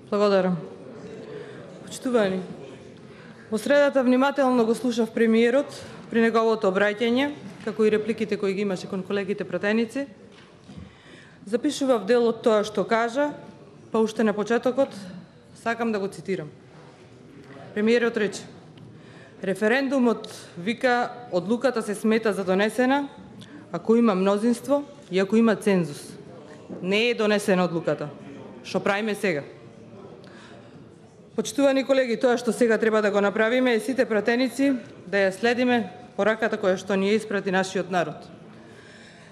Благодарам. Почитувани, во средата внимателно го слушав премиерот при неговото обраќање, како и репликите кои ги имаше кон колегите пратеници. Запишував дел од тоа што кажа, па уште на почетокот сакам да го цитирам. Премиерот рече: референдумот, вика, одлуката се смета за донесена ако има мнозинство и ако има цензус. Не е донесена одлуката. Што правиме сега? Почитувани колеги, тоа што сега треба да го направиме е сите пратеници да ја следиме пораката која што ни ја испрати нашиот народ.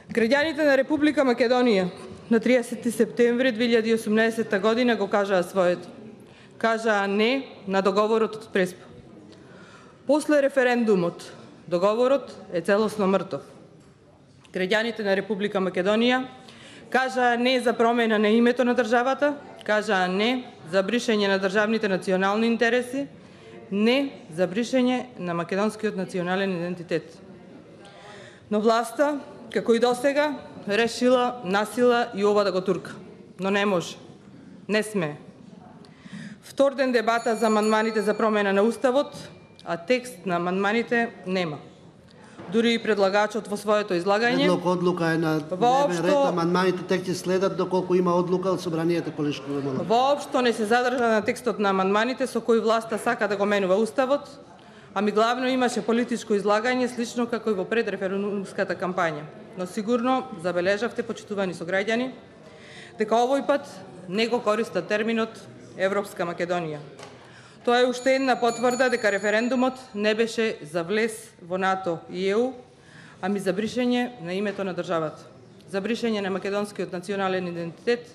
Граѓаните на Република Македонија на 30 септември 2018 година го кажаа своето. Кажаа не на договорот од Преспа. После референдумот, договорот е целосно мртов. Граѓаните на Република Македонија кажаа не за промена на името на државата, кажаа не за бришење на државните национални интереси, не за бришење на македонскиот национален идентитет. Но власта, како и досега, решила насила и ова да го турка. Но не може. Не сме. Втор ден дебата за амандманите за промена на Уставот, а текст на амандманите нема. Дури и предлагачот во своето излагање одлука е на дневен ред, амандманите тек ќе следат доколку има одлука од собранието, колешко го молам. Воопшто не се задржа на текстот на амандманите со кој власта сака да го менува Уставот, ами главно имаше политичко излагање слично како и во предреферендумската кампања. Но сигурно забележавте, почитувани сограѓани, дека овој пат не го користат терминот Европска Македонија. Тоа е уште една потврда дека референдумот не беше за влез во НАТО и ЕУ, ами за бришење на името на државата, за бришење на македонскиот национален идентитет,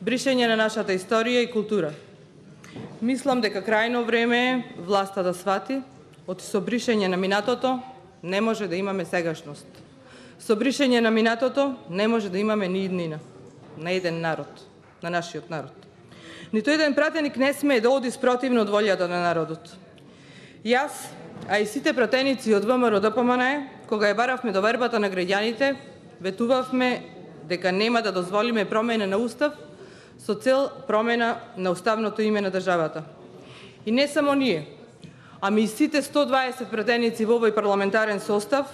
бришење на нашата историја и култура. Мислам дека крајно време е власта да свати, од со бришење на минатото не може да имаме сегашност. Со бришење на минатото не може да имаме ни иднина на еден народ, на нашиот народ. Нито еден пратеник не смее да оди спротивно од волјата на народот. Јас, а и сите пратеници од ВМРО ДПМНЕ, кога ја баравме довербата на граѓаните, ветувавме дека нема да дозволиме промена на Устав со цел промена на уставното име на државата. И не само ние, ами и сите 120 пратеници во овој парламентарен состав,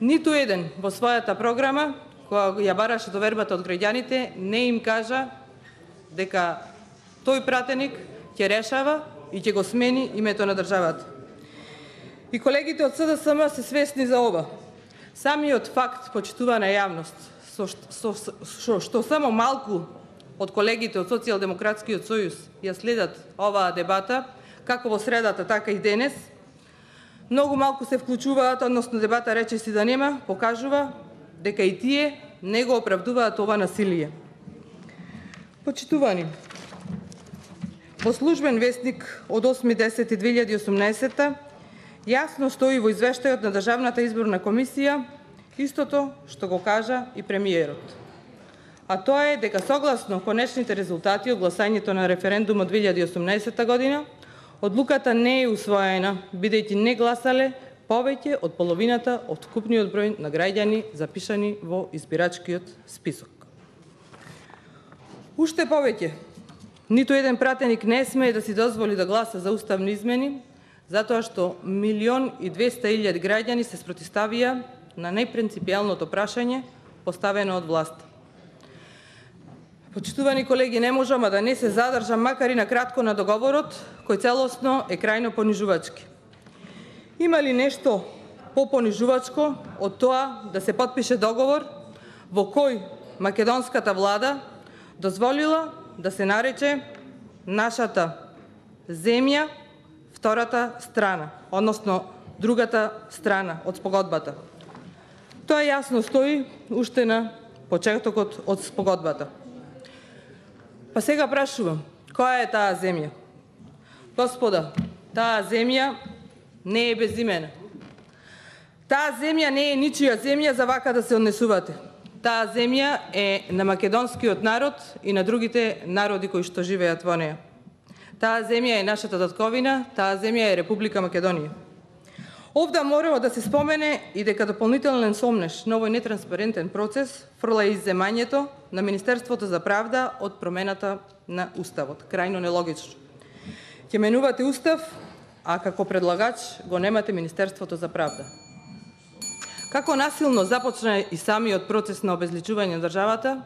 ниту еден во својата програма, кога ја бараше довербата од граѓаните, не им кажа дека тој пратеник ќе решава и ќе го смени името на државата. И колегите од СДСМ се свесни за ова. Самиот факт, почитувана јавност, што само малку од колегите од Социјалдемократскиот сојуз ја следат оваа дебата, како во средата, така и денес, многу малку се вклучуваат, односно дебата речиси да нема, покажува дека и тие не го оправдуваат ова насилие. Почитувани, во службен вестник од 8.10.2018 јасно стои во извештајот на Државната изборна комисија истото што го кажа и премиерот. А тоа е дека согласно конечните резултати од гласањето на референдумот 2018 година, одлуката не е усвоена, бидејќи не гласале повеќе од половината од вкупниот број на граѓани запишани во избирачкиот список. Уште повеќе, ниту еден пратеник не смее да си дозволи да гласа за уставни измени, затоа што 1.200.000 граѓани се спротивставија на непринципијалното прашање поставено од власта. Почитувани колеги, не можам да не се задржам макар и на кратко на договорот, кој целосно е крајно понижувачки. Има ли нешто попонижувачко од тоа да се потпише договор во кој македонската влада дозволила да се нарече нашата земја втората страна, односно другата страна од спогодбата? Тоа јасно стои уште на почетокот од спогодбата. Па сега прашувам, која е таа земја? Господа, таа земја не е безимена. Таа земја не е ничија земја за вака да се однесувате. Таа земја е на македонскиот народ и на другите народи кои што живеат во неа. Таа земја е нашата татковина, таа земја е Република Македонија. Овда мора да се спомене и дека дополнителен сомнеш на овој нетранспарентен процес фрла изземањето на Министерството за правда од промената на Уставот. Крајно нелогично. Ќе менувате Устав, а како предлагач го немате Министерството за правда. Како насилно започна и самиот процес на обезличување на државата,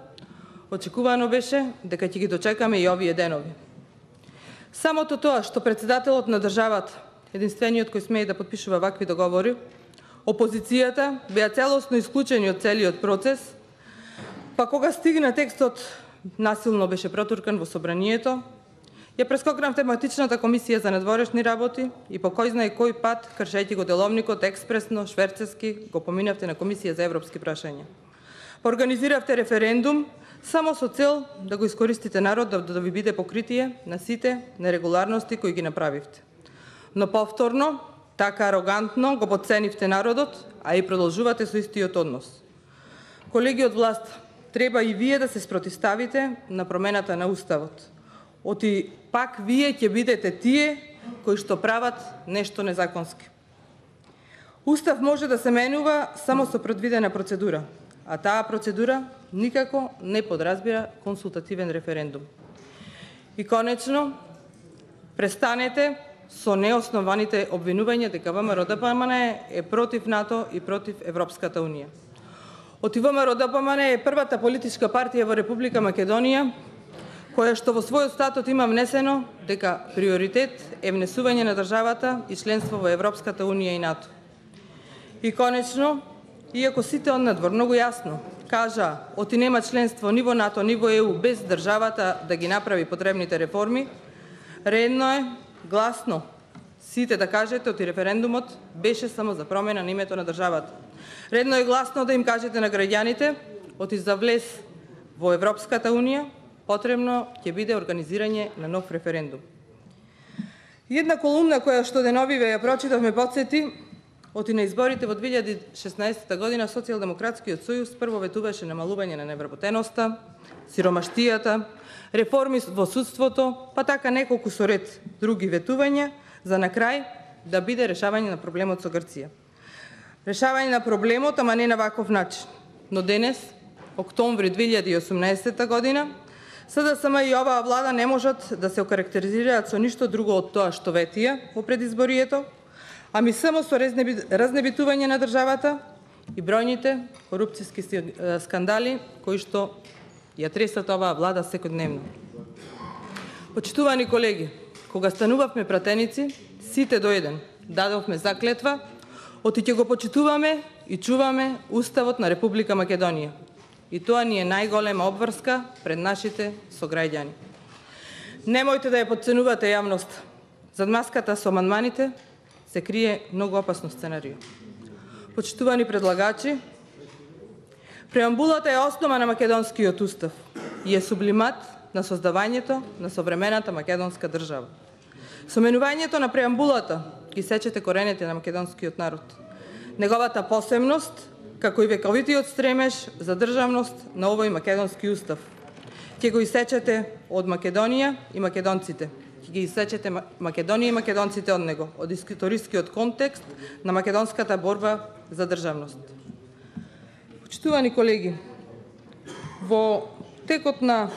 очекувано беше дека ќе ги дочекаме и овие денови. Самото тоа што председателот на државата, единствениот кој смее да подпишува вакви договори, опозицијата беа целосно исклучени од целиот процес, па кога стигна текстот насилно беше протуркан во собранието, ја прескокнав тематичната комисија за надворешни работи и по кој знае кој пат, кршејќи го деловникот експресно, шверцерски, го поминавте на комисија за европски прашања. Организиравте референдум само со цел да го искористите народ да ви биде покритие на сите нерегуларности кои ги направивте. Но повторно, така арогантно го потценивте народот, а и продолжувате со истиот однос. Колеги од власт, треба и вие да се спротивставите на промената на Уставот. Оти пак вие ќе бидете тие кои што прават нешто незаконски. Устав може да се менува само со предвидена процедура, а таа процедура никако не подразбира консултативен референдум. И конечно, престанете со неоснованите обвинувања дека ВМРО-ДПМН е против НАТО и против Европската Унија. Оти ВМРО-ДПМН е првата политичка партија во Република Македонија која што во својот статут има внесено дека приоритет е внесување на државата и членство во Европската Унија и НАТО. И конечно, иако сите однадвор многу јасно кажа оти нема членство ни во НАТО, ни во ЕУ без државата да ги направи потребните реформи, редно е гласно сите да кажете оти референдумот беше само за промена на името на државата. Редно е гласно да им кажете на граѓаните оти за влез во Европската Унија потребно ќе биде организирање на нов референдум. Една колумна која што деновиве ја прочитав ме потсети оти на изборите во 2016 година Социјалдемократскиот сојуз прво ветуваше намалување на невработеноста, сиромаштијата, реформи во судството, па така неколку со ред други ветувања, за на крај да биде решавање на проблемот со Грција. Решавање на проблемот, ама не на ваков начин. Но денес, октомври 2018 година, СДСМ и оваа влада не можат да се окарактеризираат со ништо друго од тоа што ветија во предизборието, ами само со разнебитување на државата и бројните корупцијски скандали кои што ја тресат оваа влада секојдневно. Почитувани колеги, кога станувавме пратеници, сите до еден дадовме заклетва, оти ќе го почитуваме и чуваме Уставот на Република Македонија. И тоа ни е најголема обврска пред нашите сограѓани. Немојте да ја потценувате јавноста. Зад маската со амандманите се крие многу опасно сценарио. Почитувани предлагачи, преамбулата е основа на македонскиот устав и е сублимат на создавањето на современата македонска држава. Со менувањето на преамбулата ги сечете корените на македонскиот народ. Неговата посебност, како и вековитиот стремеж за државност на овој македонски устав. Ќе го исечете од Македонија и македонците. Ќе ги исечете Македонија и македонците од него, од историскиот контекст на македонската борба за државност. Почитувани колеги, во текот на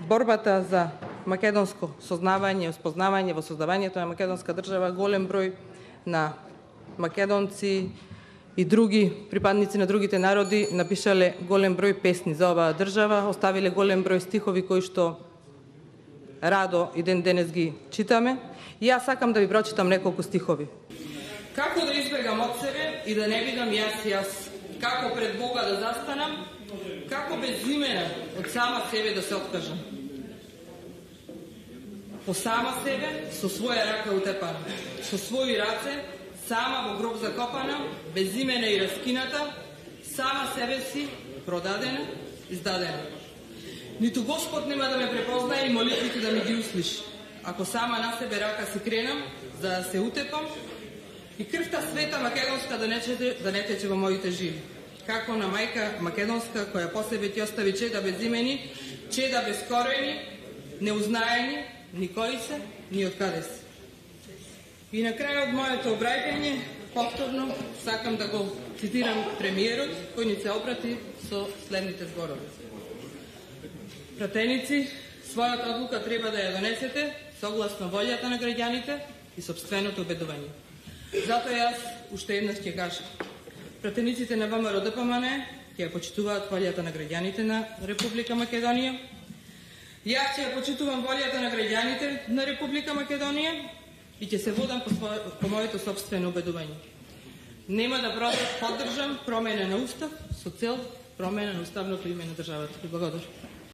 борбата за македонско сознавање и спознавање во создавањето на македонска држава, голем број на македонци и други припадници на другите народи напишале голем број песни за оваа држава, оставиле голем број стихови кои што радо и ден денес ги читаме. И јас сакам да ви прочитам неколку стихови. Како да избегам од себе и да не бидам јас, како пред Бога да застанам, како безимена од сама себе да се откажам. По сама себе, со своја рака утепана, со своји раце, сама во гроб закопана, безимена и раскината, сама себе си продадена, издадена. Ниту Господ нема да ме препознае и молитвите да ми ги услиши. Ако сама на себе рака си кренам, за да се утепам, и крвта света македонска да не тече во моите жили. Како на мајка македонска, која по себе ти остави чеда безимени, чеда безкорени, неузнаени, ни кои се, ни од каде се. И на крај од моето обраќање, Повторно сакам да го цитирам премиерот, кој ни се обрати со следните зборови. Пратеници, својата одлука треба да ја донесете согласно волјата на граѓаните и сопственото убедување. Затоа јас уште еднаш ќе кажам. Пратениците на ВМРО ДПМН ќе ја почитуваат волјата на граѓаните на Република Македонија. Јас ќе ја почитувам волјата на граѓаните на Република Македонија и ќе се водам по моето сопствено убедување. Нема да поддржам промена на устав со цел промена на уставното име на државата. Благодарам.